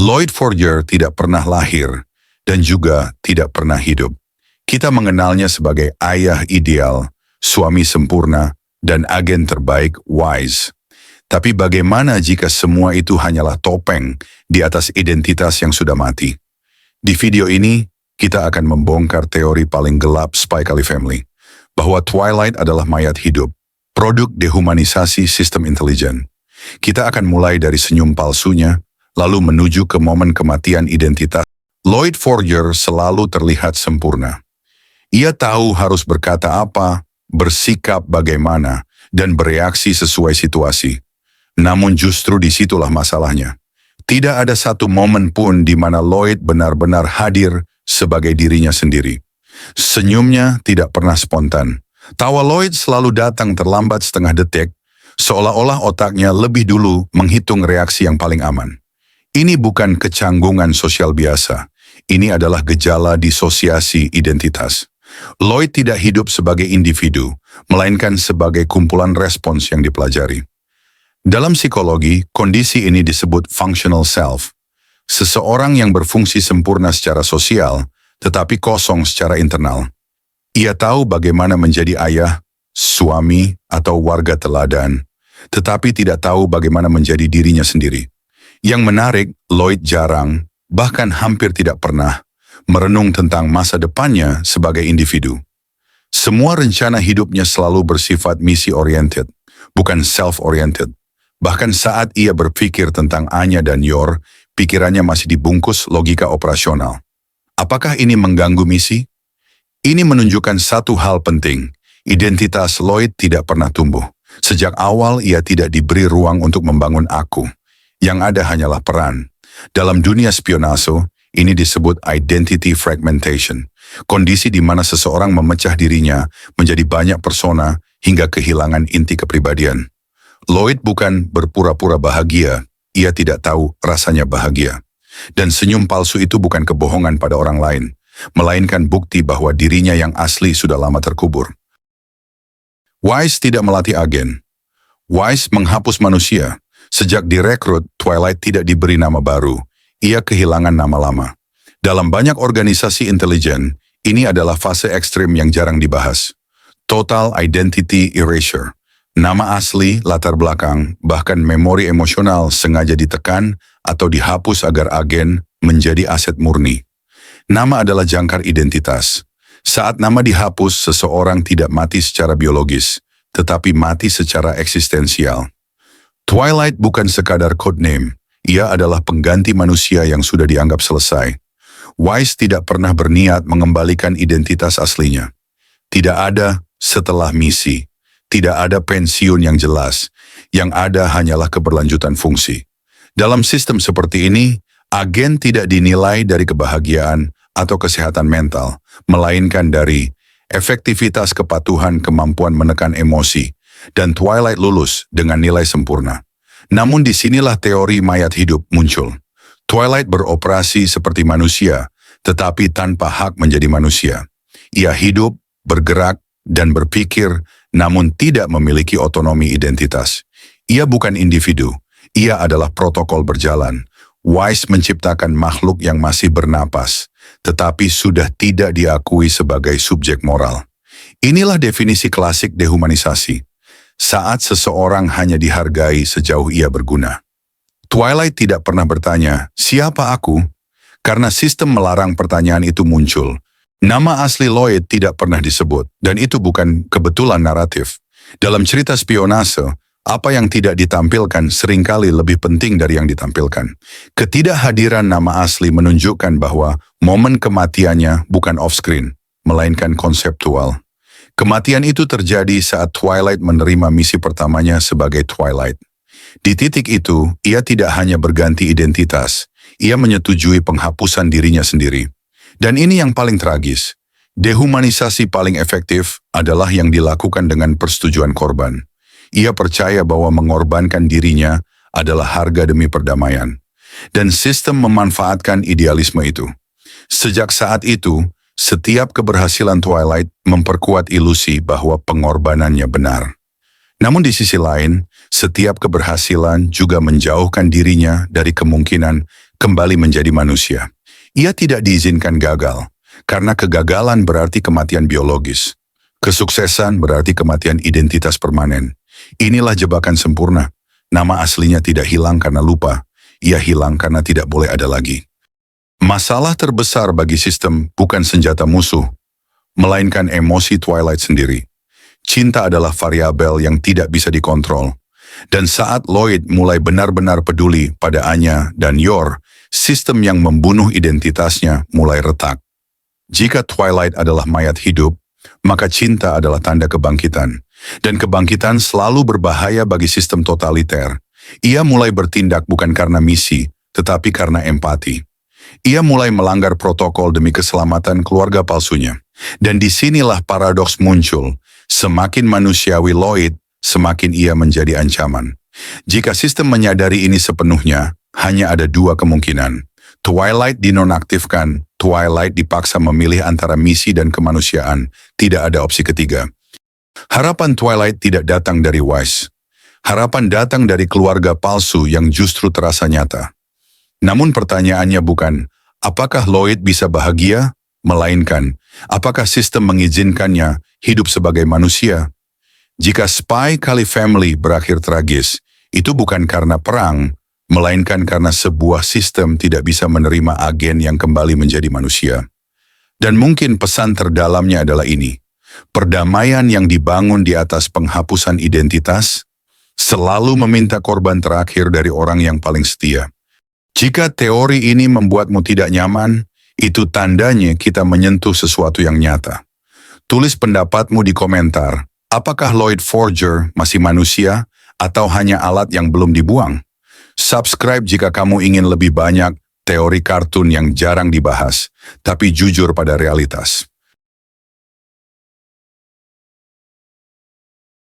Lloyd Forger tidak pernah lahir dan juga tidak pernah hidup. Kita mengenalnya sebagai ayah ideal, suami sempurna, dan agen terbaik Wise. Tapi bagaimana jika semua itu hanyalah topeng di atas identitas yang sudah mati? Di video ini, kita akan membongkar teori paling gelap Spy Kali Family, bahwa Twilight adalah mayat hidup, produk dehumanisasi sistem intelijen. Kita akan mulai dari senyum palsunya, lalu menuju ke momen kematian identitas. Lloyd Forger selalu terlihat sempurna. Ia tahu harus berkata apa, bersikap bagaimana, dan bereaksi sesuai situasi. Namun justru disitulah masalahnya. Tidak ada satu momen pun di mana Lloyd benar-benar hadir sebagai dirinya sendiri. Senyumnya tidak pernah spontan. Tawa Lloyd selalu datang terlambat setengah detik, seolah-olah otaknya lebih dulu menghitung reaksi yang paling aman. Ini bukan kecanggungan sosial biasa. Ini adalah gejala disosiasi identitas. Lloyd tidak hidup sebagai individu, melainkan sebagai kumpulan respons yang dipelajari. Dalam psikologi, kondisi ini disebut functional self. Seseorang yang berfungsi sempurna secara sosial, tetapi kosong secara internal. Ia tahu bagaimana menjadi ayah, suami, atau warga teladan, tetapi tidak tahu bagaimana menjadi dirinya sendiri. Yang menarik, Lloyd jarang, bahkan hampir tidak pernah, merenung tentang masa depannya sebagai individu. Semua rencana hidupnya selalu bersifat misi-oriented, bukan self-oriented. Bahkan saat ia berpikir tentang Anya dan Yor, pikirannya masih dibungkus logika operasional. Apakah ini mengganggu misi? Ini menunjukkan satu hal penting. Identitas Lloyd tidak pernah tumbuh. Sejak awal ia tidak diberi ruang untuk membangun aku. Yang ada hanyalah peran. Dalam dunia spionase, ini disebut identity fragmentation. Kondisi di mana seseorang memecah dirinya menjadi banyak persona hingga kehilangan inti kepribadian. Lloyd bukan berpura-pura bahagia, ia tidak tahu rasanya bahagia. Dan senyum palsu itu bukan kebohongan pada orang lain, melainkan bukti bahwa dirinya yang asli sudah lama terkubur. Wise tidak melatih agen. Wise menghapus manusia. Sejak direkrut, Twilight tidak diberi nama baru. Ia kehilangan nama lama. Dalam banyak organisasi intelijen, ini adalah fase ekstrim yang jarang dibahas. Total identity erasure. Nama asli, latar belakang, bahkan memori emosional sengaja ditekan atau dihapus agar agen menjadi aset murni. Nama adalah jangkar identitas. Saat nama dihapus, seseorang tidak mati secara biologis, tetapi mati secara eksistensial. Twilight bukan sekadar codename, ia adalah pengganti manusia yang sudah dianggap selesai. Wise tidak pernah berniat mengembalikan identitas aslinya. Tidak ada setelah misi. Tidak ada pensiun yang jelas, yang ada hanyalah keberlanjutan fungsi. Dalam sistem seperti ini, agen tidak dinilai dari kebahagiaan atau kesehatan mental, melainkan dari efektivitas kepatuhan kemampuan menekan emosi, dan Twilight lulus dengan nilai sempurna. Namun disinilah teori mayat hidup muncul. Twilight beroperasi seperti manusia, tetapi tanpa hak menjadi manusia. Ia hidup, bergerak, dan berpikir, namun tidak memiliki otonomi identitas. Ia bukan individu, ia adalah protokol berjalan. Wise menciptakan makhluk yang masih bernapas, tetapi sudah tidak diakui sebagai subjek moral. Inilah definisi klasik dehumanisasi. Saat seseorang hanya dihargai sejauh ia berguna. Twilight tidak pernah bertanya, siapa aku? Karena sistem melarang pertanyaan itu muncul. Nama asli Lloyd tidak pernah disebut, dan itu bukan kebetulan naratif. Dalam cerita spionase, apa yang tidak ditampilkan seringkali lebih penting dari yang ditampilkan. Ketidakhadiran nama asli menunjukkan bahwa momen kematiannya bukan off-screen, melainkan konseptual. Kematian itu terjadi saat Twilight menerima misi pertamanya sebagai Twilight. Di titik itu, ia tidak hanya berganti identitas, ia menyetujui penghapusan dirinya sendiri. Dan ini yang paling tragis. Dehumanisasi paling efektif adalah yang dilakukan dengan persetujuan korban. Ia percaya bahwa mengorbankan dirinya adalah harga demi perdamaian. Dan sistem memanfaatkan idealisme itu. Sejak saat itu, setiap keberhasilan Twilight memperkuat ilusi bahwa pengorbanannya benar. Namun di sisi lain, setiap keberhasilan juga menjauhkan dirinya dari kemungkinan kembali menjadi manusia. Ia tidak diizinkan gagal, karena kegagalan berarti kematian biologis. Kesuksesan berarti kematian identitas permanen. Inilah jebakan sempurna. Nama aslinya tidak hilang karena lupa, ia hilang karena tidak boleh ada lagi. Masalah terbesar bagi sistem bukan senjata musuh, melainkan emosi Twilight sendiri. Cinta adalah variabel yang tidak bisa dikontrol. Dan saat Lloyd mulai benar-benar peduli pada Anya dan Yor, sistem yang membunuh identitasnya mulai retak. Jika Twilight adalah mayat hidup, maka cinta adalah tanda kebangkitan. Dan kebangkitan selalu berbahaya bagi sistem totaliter. Ia mulai bertindak bukan karena misi, tetapi karena empati. Ia mulai melanggar protokol demi keselamatan keluarga palsunya. Dan disinilah paradoks muncul. Semakin manusiawi Lloyd, semakin ia menjadi ancaman. Jika sistem menyadari ini sepenuhnya, hanya ada dua kemungkinan. Twilight dinonaktifkan, Twilight dipaksa memilih antara misi dan kemanusiaan. Tidak ada opsi ketiga. Harapan Twilight tidak datang dari Wise. Harapan datang dari keluarga palsu yang justru terasa nyata. Namun pertanyaannya bukan, apakah Lloyd bisa bahagia? Melainkan, apakah sistem mengizinkannya hidup sebagai manusia? Jika Spy Kali Family berakhir tragis, itu bukan karena perang, melainkan karena sebuah sistem tidak bisa menerima agen yang kembali menjadi manusia. Dan mungkin pesan terdalamnya adalah ini. Perdamaian yang dibangun di atas penghapusan identitas selalu meminta korban terakhir dari orang yang paling setia. Jika teori ini membuatmu tidak nyaman, itu tandanya kita menyentuh sesuatu yang nyata. Tulis pendapatmu di komentar. Apakah Lloyd Forger masih manusia atau hanya alat yang belum dibuang? Subscribe jika kamu ingin lebih banyak teori kartun yang jarang dibahas, tapi jujur pada realitas.